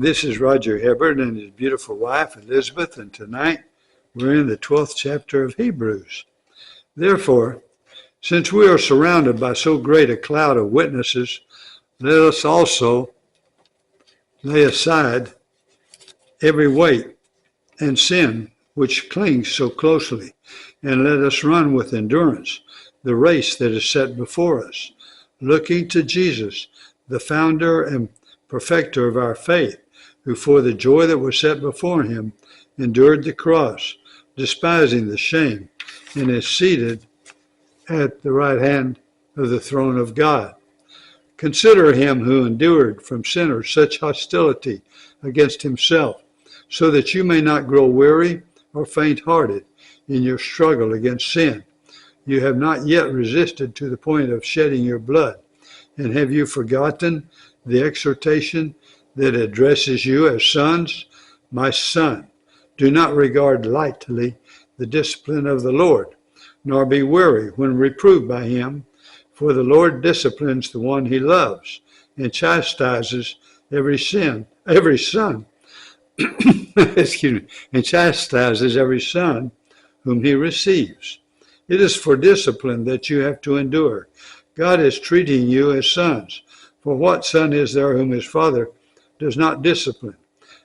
This is Roger Hibbert and his beautiful wife, Elizabeth, and tonight we're in the 12th chapter of Hebrews. Therefore, since we are surrounded by so great a cloud of witnesses, let us also lay aside every weight and sin which clings so closely, and let us run with endurance the race that is set before us, looking to Jesus, the founder and perfecter of our faith, who for the joy that was set before him endured the cross, despising the shame, and is seated at the right hand of the throne of God. Consider him who endured from sinners such hostility against himself, so that you may not grow weary or faint-hearted in your struggle against sin. You have not yet resisted to the point of shedding your blood. And have you forgotten the exhortation that addresses you as sons? My son, do not regard lightly the discipline of the Lord, nor be weary when reproved by him. For the Lord disciplines the one he loves, and chastises every son, and chastises every son whom he receives. It is for discipline that you have to endure. God is treating you as sons. For what son is there whom his father does not discipline?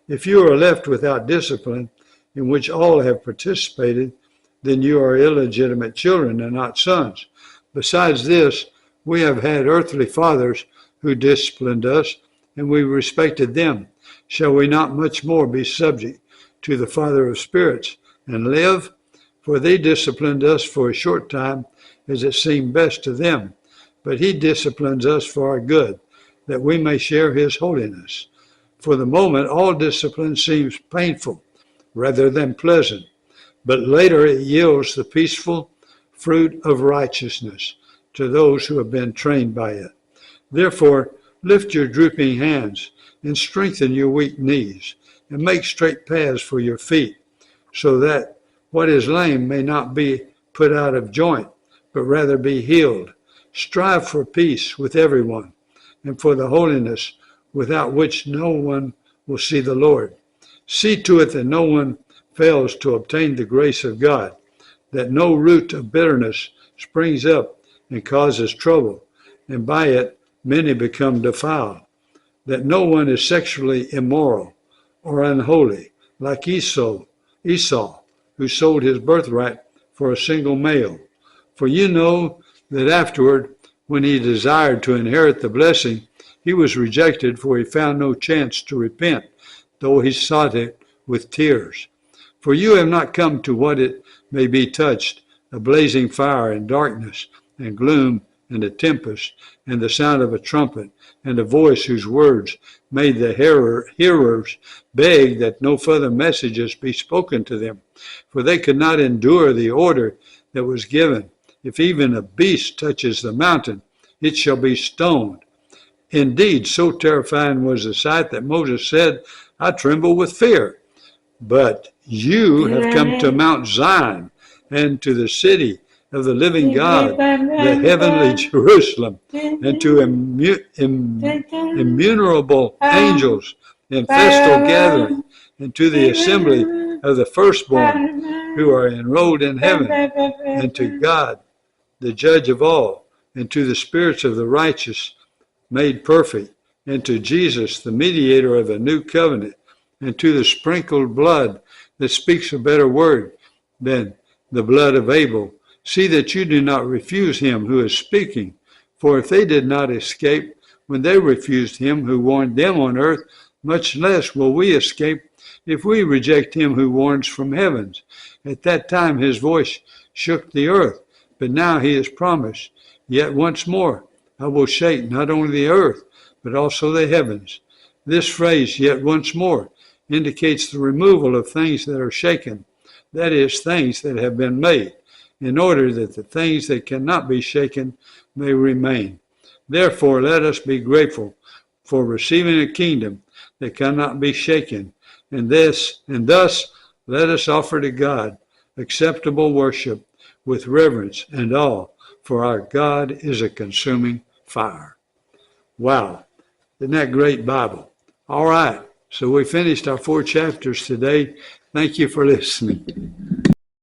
If you are left without discipline, in which all have participated, then you are illegitimate children and not sons. Besides this, we have had earthly fathers who disciplined us, and we respected them. Shall we not much more be subject to the Father of spirits and live? For they disciplined us for a short time, as it seemed best to them. But he disciplines us for our good, that we may share his holiness. For the moment, all discipline seems painful rather than pleasant, but later it yields the peaceful fruit of righteousness to those who have been trained by it. Therefore, lift your drooping hands and strengthen your weak knees, and make straight paths for your feet, so that what is lame may not be put out of joint, but rather be healed. Strive for peace with everyone, and for the holiness without which no one will see the Lord. See to it that no one fails to obtain the grace of God, that no root of bitterness springs up and causes trouble, and by it many become defiled, that no one is sexually immoral or unholy, like Esau, who sold his birthright for a single male. For you know that afterward, when he desired to inherit the blessing, he was rejected, for he found no chance to repent, though he sought it with tears. For you have not come to what it may be touched, a blazing fire and darkness and gloom and a tempest and the sound of a trumpet and a voice whose words made the hearers beg that no further messages be spoken to them. For they could not endure the order that was given. If even a beast touches the mountain, it shall be stoned. Indeed, so terrifying was the sight that Moses said, I tremble with fear. But you have come to Mount Zion and to the city of the living God, the heavenly Jerusalem, and to innumerable angels in festal gathering, and to the assembly of the firstborn who are enrolled in heaven, and to God, the judge of all, and to the spirits of the righteous made perfect, and to Jesus, the mediator of a new covenant, and to the sprinkled blood that speaks a better word than the blood of Abel. See that you do not refuse him who is speaking. For if they did not escape when they refused him who warned them on earth, much less will we escape if we reject him who warns from heavens. At that time his voice shook the earth, but now he has promised, yet once more I will shake not only the earth, but also the heavens. This phrase, yet once more, indicates the removal of things that are shaken, that is, things that have been made, in order that the things that cannot be shaken may remain. Therefore, let us be grateful for receiving a kingdom that cannot be shaken, and thus let us offer to God acceptable worship with reverence and awe, for our God is a consuming fire. Wow, isn't that great Bible? All right, So we finished our 4 chapters today. Thank you for listening.